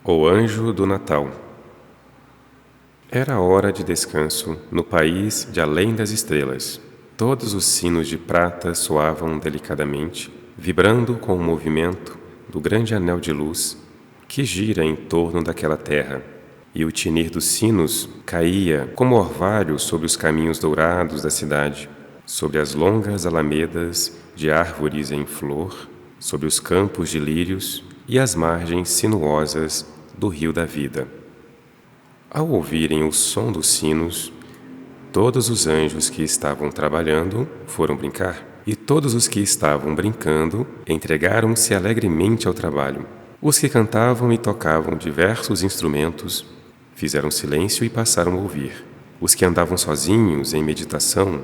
O Anjo do Natal. Era hora de descanso no país de além das estrelas. Todos os sinos de prata soavam delicadamente, vibrando com o movimento do grande anel de luz que gira em torno daquela terra. E o tinir dos sinos caía como orvalho sobre os caminhos dourados da cidade, sobre as longas alamedas de árvores em flor, sobre os campos de lírios e as margens sinuosas do rio da vida. Ao ouvirem o som dos sinos, todos os anjos que estavam trabalhando foram brincar, e todos os que estavam brincando entregaram-se alegremente ao trabalho. Os que cantavam e tocavam diversos instrumentos fizeram silêncio e passaram a ouvir. Os que andavam sozinhos em meditação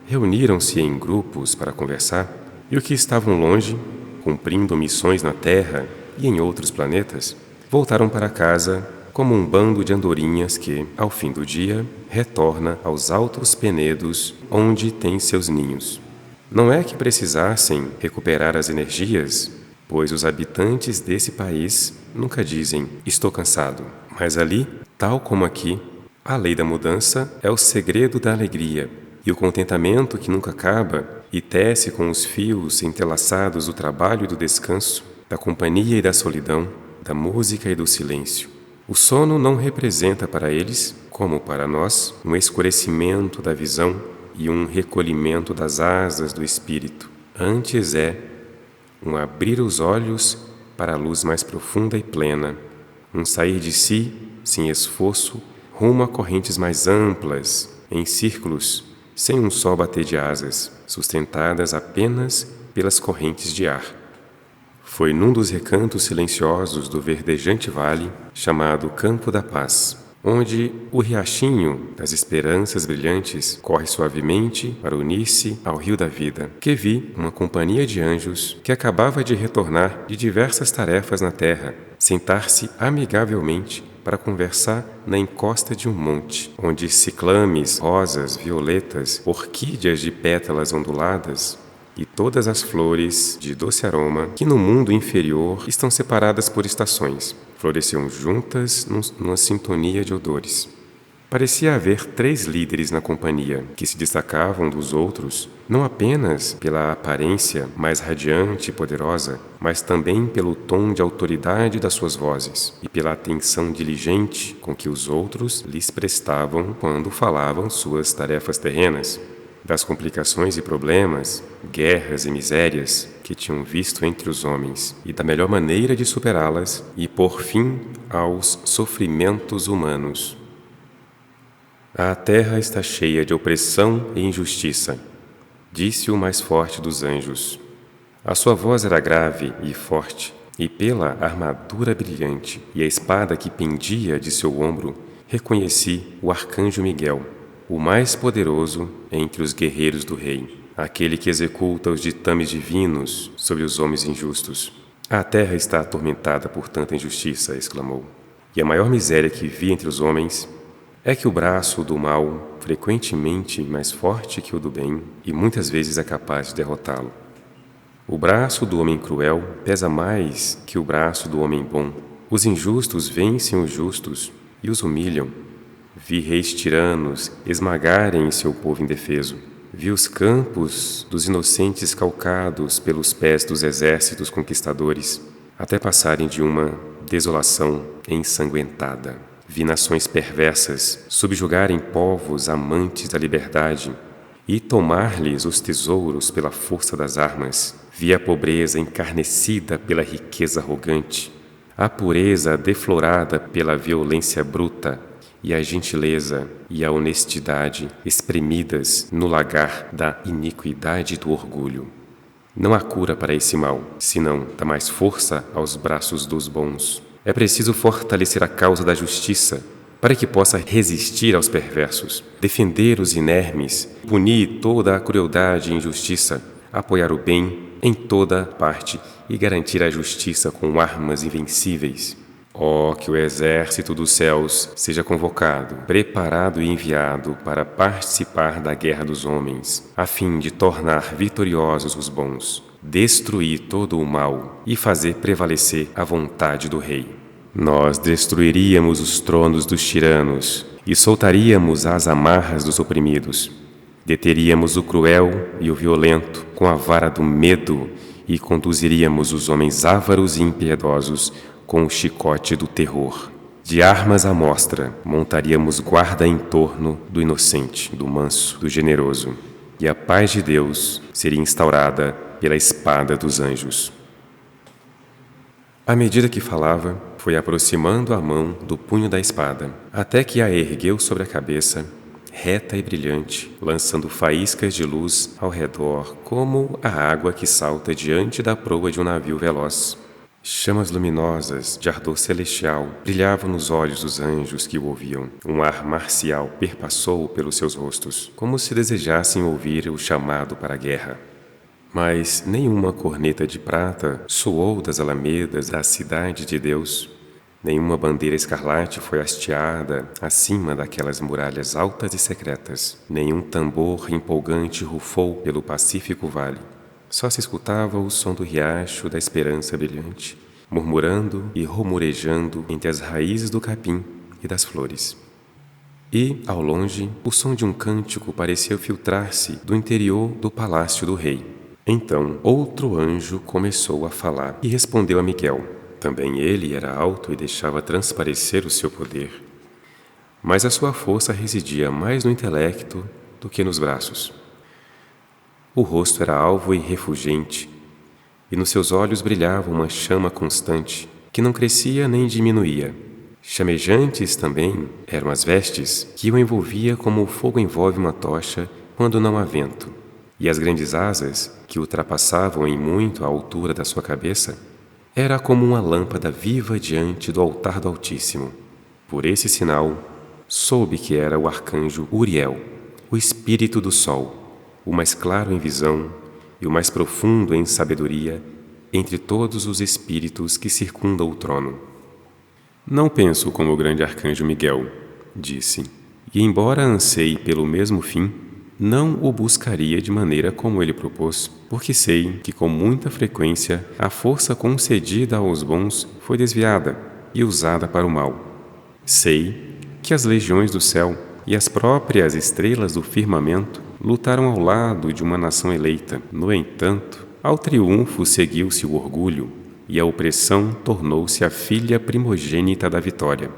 reuniram-se em grupos para conversar, e os que estavam longe, cumprindo missões na Terra e em outros planetas, voltaram para casa como um bando de andorinhas que, ao fim do dia, retorna aos altos penedos onde tem seus ninhos. Não é que precisassem recuperar as energias, pois os habitantes desse país nunca dizem "estou cansado", mas ali, tal como aqui, a lei da mudança é o segredo da alegria, e o contentamento que nunca acaba e tece com os fios entrelaçados do trabalho e do descanso, da companhia e da solidão, da música e do silêncio. O sono não representa para eles, como para nós, um escurecimento da visão e um recolhimento das asas do espírito. Antes é um abrir os olhos para a luz mais profunda e plena, um sair de si, sem esforço, rumo a correntes mais amplas, em círculos, sem um só bater de asas, sustentadas apenas pelas correntes de ar. Foi num dos recantos silenciosos do verdejante vale, chamado Campo da Paz, onde o riachinho das esperanças brilhantes corre suavemente para unir-se ao rio da vida, que vi uma companhia de anjos que acabava de retornar de diversas tarefas na terra, sentar-se amigavelmente para conversar na encosta de um monte, onde ciclames, rosas, violetas, orquídeas de pétalas onduladas e todas as flores de doce aroma que no mundo inferior estão separadas por estações, floresciam juntas numa sintonia de odores. Parecia haver 3 líderes na companhia, que se destacavam dos outros, não apenas pela aparência mais radiante e poderosa, mas também pelo tom de autoridade das suas vozes e pela atenção diligente com que os outros lhes prestavam quando falavam suas tarefas terrenas, das complicações e problemas, guerras e misérias que tinham visto entre os homens e da melhor maneira de superá-las e pôr fim aos sofrimentos humanos. A terra está cheia de opressão e injustiça, disse o mais forte dos anjos. A sua voz era grave e forte, e pela armadura brilhante e a espada que pendia de seu ombro, reconheci o arcanjo Miguel, o mais poderoso entre os guerreiros do rei, aquele que executa os ditames divinos sobre os homens injustos. A terra está atormentada por tanta injustiça, exclamou. E a maior miséria que vi entre os homens é que o braço do mal, frequentemente mais forte que o do bem, e muitas vezes é capaz de derrotá-lo. O braço do homem cruel pesa mais que o braço do homem bom. Os injustos vencem os justos e os humilham. Vi reis tiranos esmagarem seu povo indefeso. Vi os campos dos inocentes calcados pelos pés dos exércitos conquistadores, até passarem de uma desolação ensanguentada. Vi nações perversas subjugarem povos amantes da liberdade e tomar-lhes os tesouros pela força das armas. Vi a pobreza encarnecida pela riqueza arrogante, a pureza deflorada pela violência bruta e a gentileza e a honestidade espremidas no lagar da iniquidade e do orgulho. Não há cura para esse mal, senão dar mais força aos braços dos bons. É preciso fortalecer a causa da justiça para que possa resistir aos perversos, defender os inermes, punir toda a crueldade e injustiça, apoiar o bem em toda parte e garantir a justiça com armas invencíveis. Oh, que o exército dos céus seja convocado, preparado e enviado para participar da guerra dos homens, a fim de tornar vitoriosos os bons, destruir todo o mal e fazer prevalecer a vontade do Rei. Nós destruiríamos os tronos dos tiranos e soltaríamos as amarras dos oprimidos. Deteríamos o cruel e o violento com a vara do medo e conduziríamos os homens ávaros e impiedosos com o chicote do terror. De armas à mostra, montaríamos guarda em torno do inocente, do manso, do generoso, e a paz de Deus seria instaurada pela espada dos anjos. À medida que falava, foi aproximando a mão do punho da espada, até que a ergueu sobre a cabeça, reta e brilhante, lançando faíscas de luz ao redor, como a água que salta diante da proa de um navio veloz. Chamas luminosas de ardor celestial brilhavam nos olhos dos anjos que o ouviam. Um ar marcial perpassou pelos seus rostos, como se desejassem ouvir o chamado para a guerra. Mas nenhuma corneta de prata soou das alamedas da cidade de Deus. Nenhuma bandeira escarlate foi hasteada acima daquelas muralhas altas e secretas. Nenhum tambor empolgante rufou pelo pacífico vale. Só se escutava o som do riacho da esperança brilhante, murmurando e rumorejando entre as raízes do capim e das flores. E, ao longe, o som de um cântico pareceu filtrar-se do interior do palácio do rei. Então, outro anjo começou a falar e respondeu a Miguel. Também ele era alto e deixava transparecer o seu poder. Mas a sua força residia mais no intelecto do que nos braços. O rosto era alvo e refulgente, e nos seus olhos brilhava uma chama constante, que não crescia nem diminuía. Chamejantes também eram as vestes que o envolvia como o fogo envolve uma tocha quando não há vento, e as grandes asas, que ultrapassavam em muito a altura da sua cabeça, era como uma lâmpada viva diante do altar do Altíssimo. Por esse sinal, soube que era o arcanjo Uriel, o espírito do sol, o mais claro em visão e o mais profundo em sabedoria entre todos os espíritos que circundam o trono. Não penso como o grande arcanjo Miguel, disse, e embora anseie pelo mesmo fim, não o buscaria de maneira como ele propôs, porque sei que com muita frequência a força concedida aos bons foi desviada e usada para o mal. Sei que as legiões do céu e as próprias estrelas do firmamento lutaram ao lado de uma nação eleita. No entanto, ao triunfo seguiu-se o orgulho e a opressão tornou-se a filha primogênita da vitória.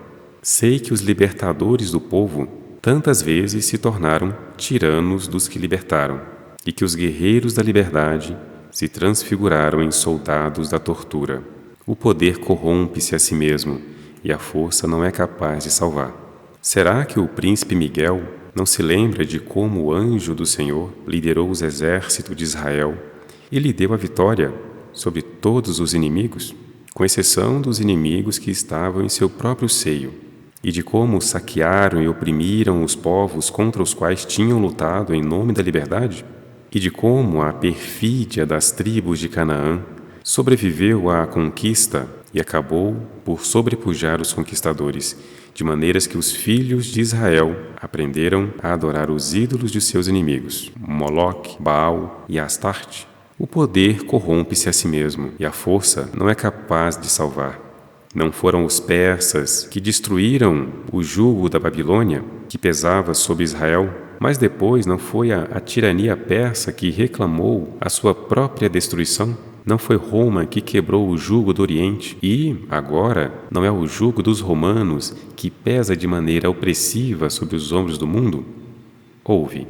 Sei que os libertadores do povo tantas vezes se tornaram tiranos dos que libertaram, e que os guerreiros da liberdade se transfiguraram em soldados da tortura. O poder corrompe-se a si mesmo, e a força não é capaz de salvar. Será que o príncipe Miguel não se lembra de como o anjo do Senhor liderou os exércitos de Israel e lhe deu a vitória sobre todos os inimigos, com exceção dos inimigos que estavam em seu próprio seio, e de como saquearam e oprimiram os povos contra os quais tinham lutado em nome da liberdade? E de como a perfídia das tribos de Canaã sobreviveu à conquista e acabou por sobrepujar os conquistadores, de maneiras que os filhos de Israel aprenderam a adorar os ídolos de seus inimigos, Moloque, Baal e Astarte? O poder corrompe-se a si mesmo, e a força não é capaz de salvar. Não foram os persas que destruíram o jugo da Babilônia, que pesava sobre Israel, mas depois não foi a tirania persa que reclamou a sua própria destruição? Não foi Roma que quebrou o jugo do Oriente? E, agora, não é o jugo dos romanos que pesa de maneira opressiva sobre os ombros do mundo? Ouve.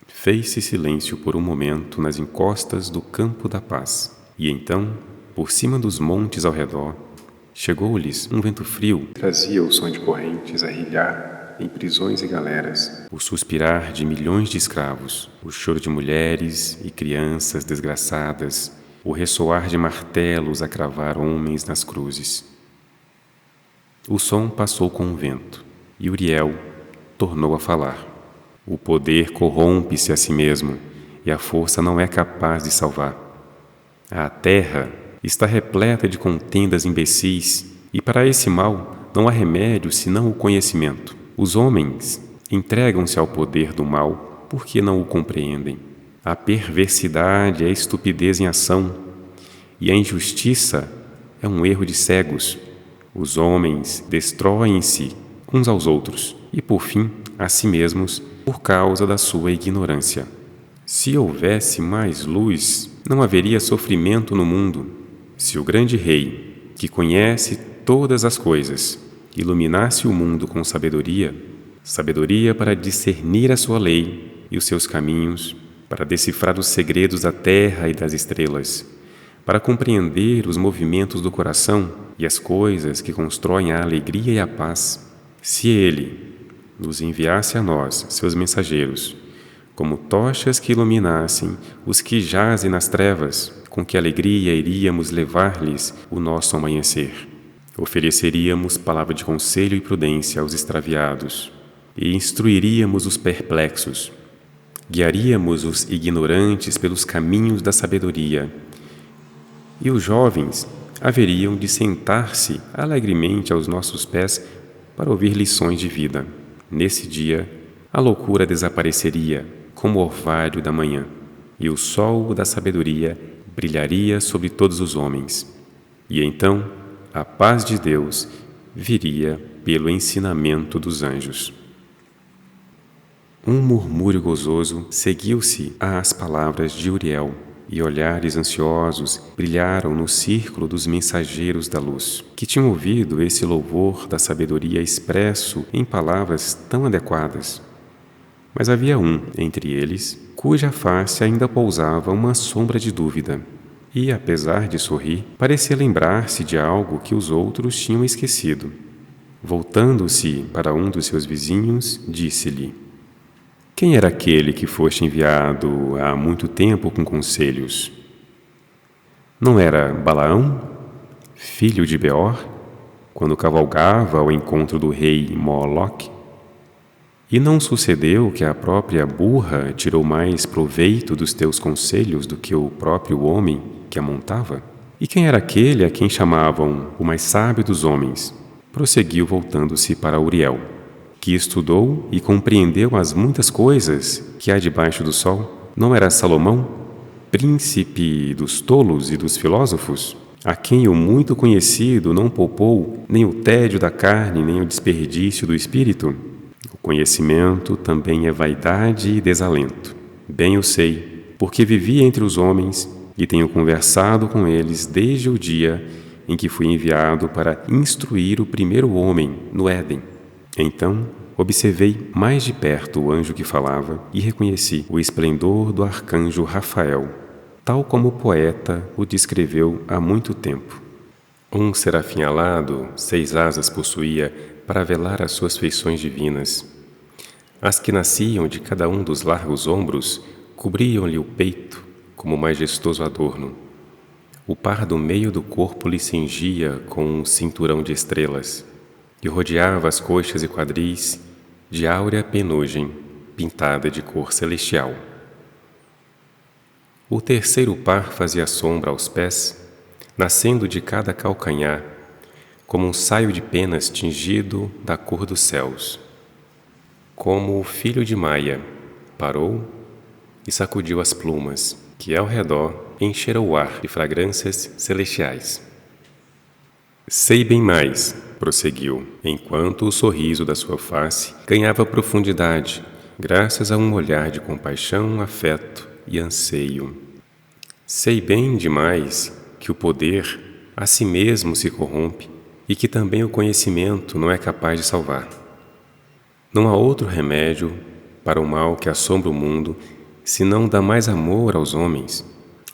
Fez-se silêncio por um momento nas encostas do campo da paz, e então, por cima dos montes ao redor, chegou-lhes um vento frio, trazia o som de correntes a rilhar em prisões e galeras, o suspirar de milhões de escravos, o choro de mulheres e crianças desgraçadas, o ressoar de martelos a cravar homens nas cruzes. O som passou com o vento, e Uriel tornou a falar. O poder corrompe-se a si mesmo, e a força não é capaz de salvar. A terra está repleta de contendas imbecis, e para esse mal não há remédio senão o conhecimento. Os homens entregam-se ao poder do mal porque não o compreendem. A perversidade é estupidez em ação, e a injustiça é um erro de cegos. Os homens destroem-se uns aos outros e, por fim, a si mesmos, por causa da sua ignorância. Se houvesse mais luz, não haveria sofrimento no mundo. Se o grande Rei, que conhece todas as coisas, iluminasse o mundo com sabedoria, sabedoria para discernir a sua lei e os seus caminhos, para decifrar os segredos da terra e das estrelas, para compreender os movimentos do coração e as coisas que constroem a alegria e a paz, se Ele nos enviasse a nós, seus mensageiros, como tochas que iluminassem os que jazem nas trevas, com que alegria iríamos levar-lhes o nosso amanhecer. Ofereceríamos palavra de conselho e prudência aos extraviados, e instruiríamos os perplexos. Guiaríamos os ignorantes pelos caminhos da sabedoria, e os jovens haveriam de sentar-se alegremente aos nossos pés para ouvir lições de vida. Nesse dia, a loucura desapareceria como o orvalho da manhã, e o sol da sabedoria brilharia sobre todos os homens. E então, a paz de Deus viria pelo ensinamento dos anjos. Um murmúrio gozoso seguiu-se às palavras de Uriel, e olhares ansiosos brilharam no círculo dos mensageiros da luz, que tinham ouvido esse louvor da sabedoria expresso em palavras tão adequadas. Mas havia um entre eles, cuja face ainda pousava uma sombra de dúvida, e, apesar de sorrir, parecia lembrar-se de algo que os outros tinham esquecido. Voltando-se para um dos seus vizinhos, disse-lhe: Quem era aquele que foste enviado há muito tempo com conselhos? Não era Balaão, filho de Beor, quando cavalgava ao encontro do rei Moloque? E não sucedeu que a própria burra tirou mais proveito dos teus conselhos do que o próprio homem que a montava? E quem era aquele a quem chamavam o mais sábio dos homens? Prosseguiu voltando-se para Uriel, que estudou e compreendeu as muitas coisas que há debaixo do sol. Não era Salomão, príncipe dos tolos e dos filósofos, a quem o muito conhecido não poupou nem o tédio da carne, nem o desperdício do espírito? O conhecimento também é vaidade e desalento. Bem eu sei, porque vivi entre os homens e tenho conversado com eles desde o dia em que fui enviado para instruir o primeiro homem no Éden. Então, observei mais de perto o anjo que falava e reconheci o esplendor do arcanjo Rafael, tal como o poeta o descreveu há muito tempo. Um serafim alado, 6 asas possuía para velar as suas feições divinas. As que nasciam de cada um dos largos ombros cobriam-lhe o peito como majestoso adorno. O par do meio do corpo lhe cingia com um cinturão de estrelas e rodeava as coxas e quadris de áurea penugem pintada de cor celestial. O terceiro par fazia sombra aos pés, nascendo de cada calcanhar, como um saio de penas tingido da cor dos céus. Como o filho de Maia, parou e sacudiu as plumas, que ao redor encheram o ar de fragrâncias celestiais. Sei bem mais, prosseguiu, enquanto o sorriso da sua face ganhava profundidade, graças a um olhar de compaixão, afeto e anseio. Sei bem demais que o poder a si mesmo se corrompe e que também o conhecimento não é capaz de salvar. Não há outro remédio para o mal que assombra o mundo, senão dar mais amor aos homens.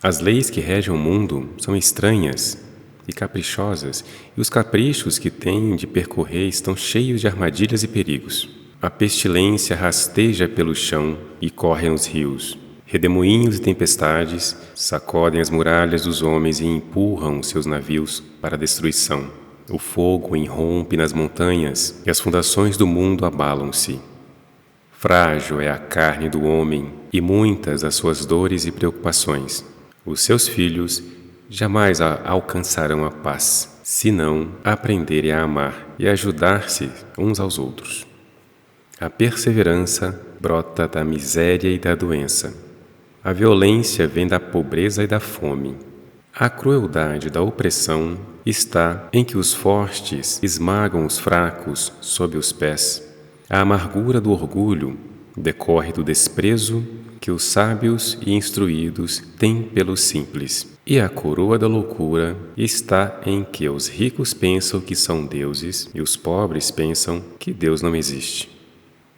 As leis que regem o mundo são estranhas e caprichosas, e os caprichos que têm de percorrer estão cheios de armadilhas e perigos. A pestilência rasteja pelo chão e corre nos rios. Redemoinhos e tempestades sacodem as muralhas dos homens e empurram seus navios para a destruição. O fogo irrompe nas montanhas e as fundações do mundo abalam-se. Frágil é a carne do homem e muitas as suas dores e preocupações. Os seus filhos jamais alcançarão a paz, senão aprenderem a amar e ajudar-se uns aos outros. A perseverança brota da miséria e da doença. A violência vem da pobreza e da fome. A crueldade da opressão está em que os fortes esmagam os fracos sob os pés. A amargura do orgulho decorre do desprezo que os sábios e instruídos têm pelos simples. E a coroa da loucura está em que os ricos pensam que são deuses e os pobres pensam que Deus não existe.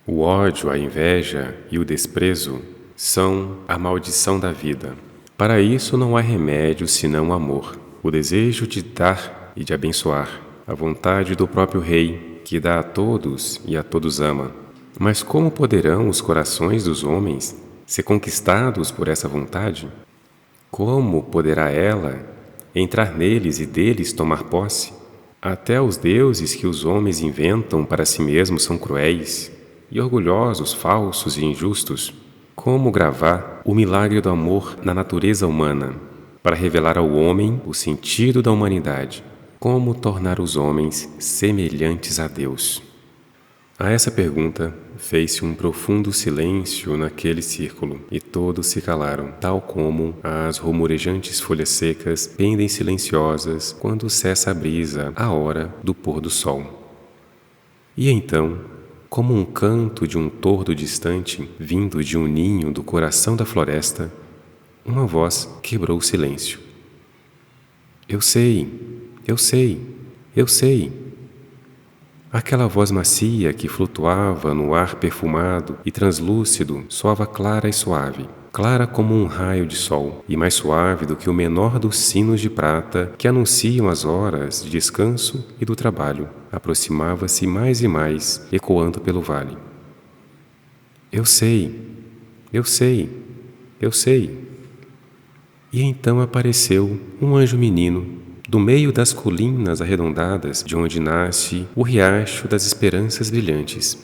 O ódio, a inveja e o desprezo são a maldição da vida. Para isso não há remédio senão o amor, o desejo de dar e de abençoar, a vontade do próprio Rei, que dá a todos e a todos ama. Mas como poderão os corações dos homens ser conquistados por essa vontade? Como poderá ela entrar neles e deles tomar posse? Até os deuses que os homens inventam para si mesmos são cruéis e orgulhosos, falsos e injustos. Como gravar o milagre do amor na natureza humana, para revelar ao homem o sentido da humanidade? Como tornar os homens semelhantes a Deus? A essa pergunta fez-se um profundo silêncio naquele círculo, e todos se calaram, tal como as rumorejantes folhas secas pendem silenciosas quando cessa a brisa à hora do pôr do sol. E então, como um canto de um tordo distante, vindo de um ninho do coração da floresta, uma voz quebrou o silêncio. Eu sei, eu sei, eu sei. Aquela voz macia que flutuava no ar perfumado e translúcido soava clara e suave, clara como um raio de sol, e mais suave do que o menor dos sinos de prata que anunciam as horas de descanso e do trabalho. Aproximava-se mais e mais, ecoando pelo vale. Eu sei, eu sei, eu sei. E então apareceu um anjo menino, do meio das colinas arredondadas de onde nasce o riacho das esperanças brilhantes.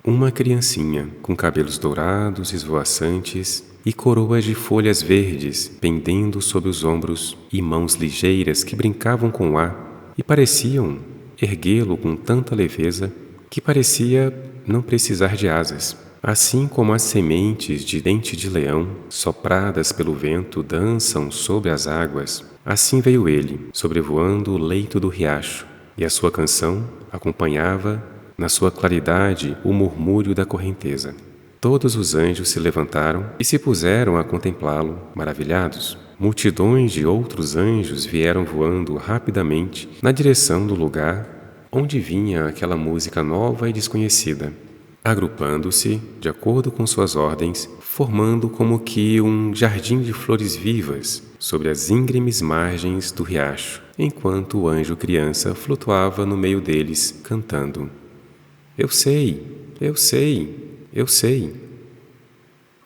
Uma criancinha com cabelos dourados esvoaçantes e coroas de folhas verdes pendendo sob os ombros e mãos ligeiras que brincavam com o ar e pareciam erguê-lo com tanta leveza que parecia não precisar de asas. Assim como as sementes de dente de leão, sopradas pelo vento, dançam sobre as águas, assim veio ele, sobrevoando o leito do riacho, e a sua canção acompanhava, na sua claridade, o murmúrio da correnteza. Todos os anjos se levantaram e se puseram a contemplá-lo, maravilhados. Multidões de outros anjos vieram voando rapidamente na direção do lugar onde vinha aquela música nova e desconhecida, agrupando-se, de acordo com suas ordens, formando como que um jardim de flores vivas sobre as íngremes margens do riacho, enquanto o anjo criança flutuava no meio deles, cantando: Eu sei, eu sei, eu sei.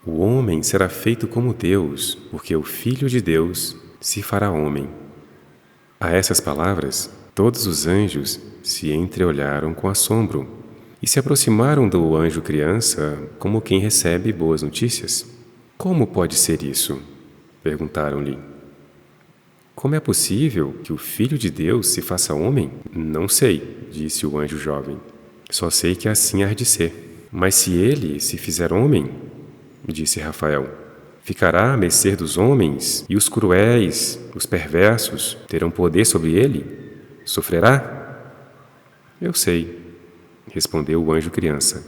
O homem será feito como Deus, porque o Filho de Deus se fará homem. A essas palavras, todos os anjos se entreolharam com assombro, e se aproximaram do anjo criança como quem recebe boas notícias. Como pode ser isso? Perguntaram-lhe. Como é possível que o Filho de Deus se faça homem? Não sei, disse o anjo jovem. Só sei que assim há de ser. Mas se ele se fizer homem, disse Rafael, ficará à mercê dos homens, e os cruéis, os perversos, terão poder sobre ele? Sofrerá? Eu sei, respondeu o anjo criança,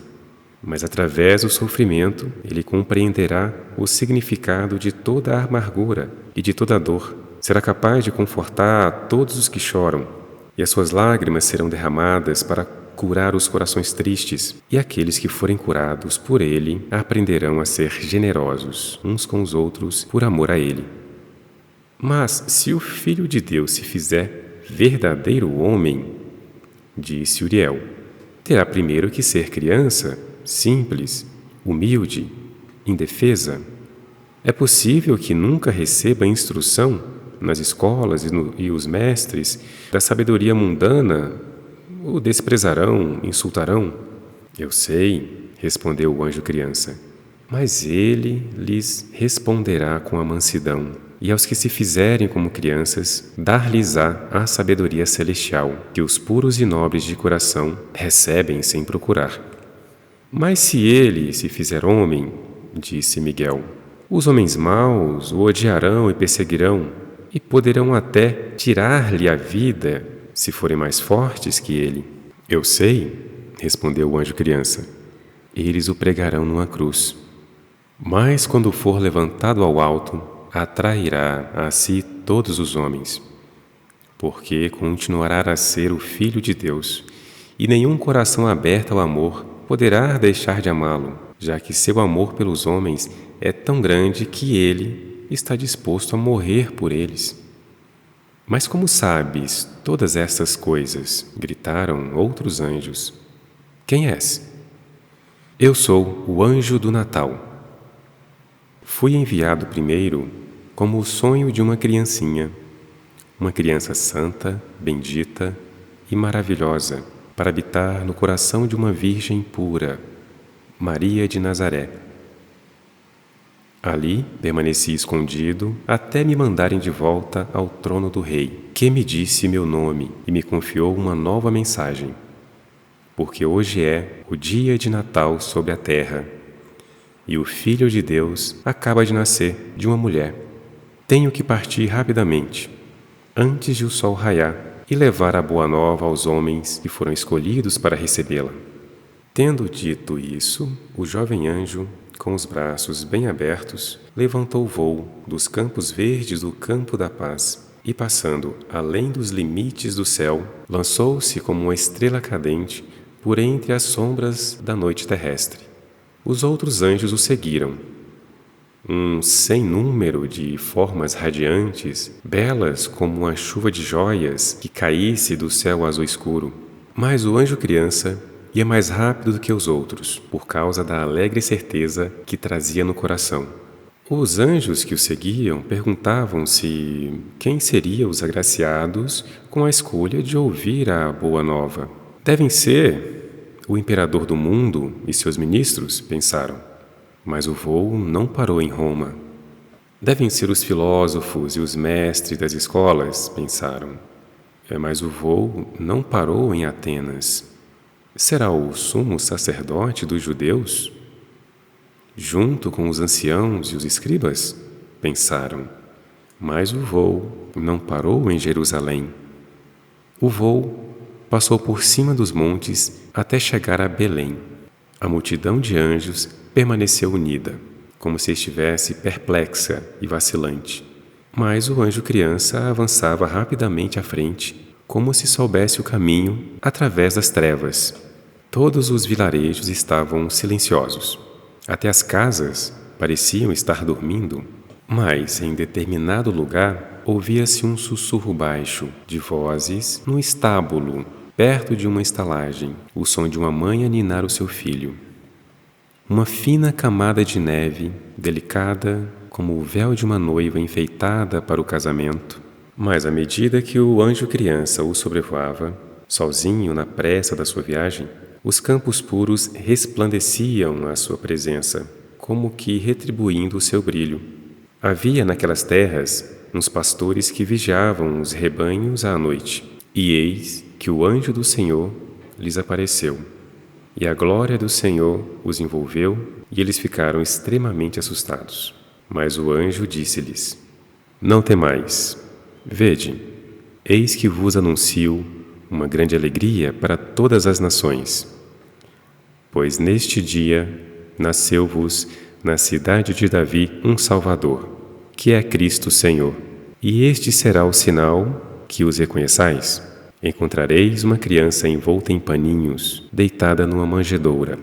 mas através do sofrimento ele compreenderá o significado de toda a amargura e de toda a dor. Será capaz de confortar a todos os que choram, e as suas lágrimas serão derramadas para curar os corações tristes, e aqueles que forem curados por ele aprenderão a ser generosos uns com os outros por amor a ele. Mas se o Filho de Deus se fizer verdadeiro homem, disse Uriel, terá primeiro que ser criança, simples, humilde, indefesa. É possível que nunca receba instrução nas escolas e os mestres da sabedoria mundana o desprezarão, insultarão? Eu sei, respondeu o anjo criança, mas ele lhes responderá com a mansidão, e aos que se fizerem como crianças, dar-lhes-á a sabedoria celestial, que os puros e nobres de coração recebem sem procurar. Mas se ele se fizer homem, disse Miguel, Os homens maus o odiarão e perseguirão, e poderão até tirar-lhe a vida, se forem mais fortes que ele. Eu sei, respondeu o anjo criança. Eles o pregarão numa cruz. Mas quando for levantado ao alto, atrairá a si todos os homens, porque continuará a ser o Filho de Deus, e nenhum coração aberto ao amor poderá deixar de amá-lo, já que seu amor pelos homens é tão grande que ele está disposto a morrer por eles. Mas como sabes todas estas coisas? Gritaram outros anjos. Quem és? Eu sou o anjo do Natal. Fui enviado primeiro como o sonho de uma criança santa, bendita e maravilhosa, para habitar no coração de uma virgem pura, Maria de Nazaré. Ali permaneci escondido até me mandarem de volta ao trono do rei, que me disse meu nome e me confiou uma nova mensagem. Porque hoje é o dia de Natal sobre a terra, e o Filho de Deus acaba de nascer de uma mulher. Tenho que partir rapidamente, antes de o sol raiar, e levar a boa nova aos homens que foram escolhidos para recebê-la. Tendo dito isso, o jovem anjo, com os braços bem abertos, levantou voo dos campos verdes do campo da paz e, passando além dos limites do céu, lançou-se como uma estrela cadente por entre as sombras da noite terrestre. Os outros anjos o seguiram. Um sem número de formas radiantes, belas como uma chuva de joias que caísse do céu azul escuro. Mas o anjo criança ia mais rápido do que os outros, por causa da alegre certeza que trazia no coração. Os anjos que o seguiam perguntavam-se quem seriam os agraciados com a escolha de ouvir a boa nova. Devem ser o imperador do mundo e seus ministros, pensaram. Mas o voo não parou em Roma. Devem ser os filósofos e os mestres das escolas, pensaram. Mas o voo não parou em Atenas. Será o sumo sacerdote dos judeus? Junto com os anciãos e os escribas? Pensaram. Mas o voo não parou em Jerusalém. O voo passou por cima dos montes até chegar a Belém. A multidão de anjos permaneceu unida, como se estivesse perplexa e vacilante. Mas o anjo criança avançava rapidamente à frente, como se soubesse o caminho através das trevas. Todos os vilarejos estavam silenciosos. Até as casas pareciam estar dormindo, mas em determinado lugar ouvia-se um sussurro baixo de vozes no estábulo, perto de uma estalagem, o som de uma mãe a ninar o seu filho. Uma fina camada de neve, delicada como o véu de uma noiva enfeitada para o casamento. Mas à medida que o anjo criança o sobrevoava, sozinho na pressa da sua viagem, os campos puros resplandeciam à sua presença, como que retribuindo o seu brilho. Havia naquelas terras uns pastores que vigiavam os rebanhos à noite, e eis que o anjo do Senhor lhes apareceu. E a glória do Senhor os envolveu, e eles ficaram extremamente assustados. Mas o anjo disse-lhes: Não temais. Vede, eis que vos anuncio uma grande alegria para todas as nações. Pois neste dia nasceu-vos na cidade de Davi um Salvador, que é Cristo Senhor. E este será o sinal que os reconheçais. Encontrareis uma criança envolta em paninhos, deitada numa manjedoura.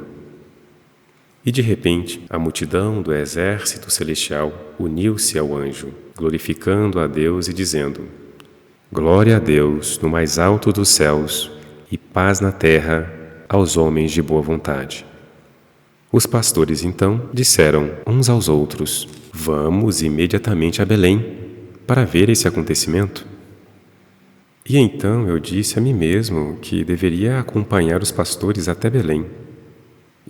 E de repente, a multidão do exército celestial uniu-se ao anjo, glorificando a Deus e dizendo: Glória a Deus no mais alto dos céus e paz na terra aos homens de boa vontade. Os pastores então disseram uns aos outros: Vamos imediatamente a Belém para ver esse acontecimento. E então eu disse a mim mesmo que deveria acompanhar os pastores até Belém.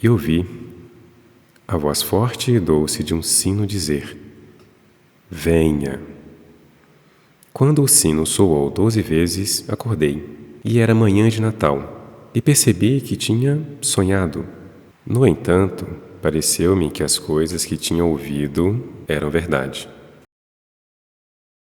E ouvi a voz forte e doce de um sino dizer: Venha. Quando o sino soou 12 vezes, acordei, e era manhã de Natal, e percebi que tinha sonhado. No entanto, pareceu-me que as coisas que tinha ouvido eram verdade.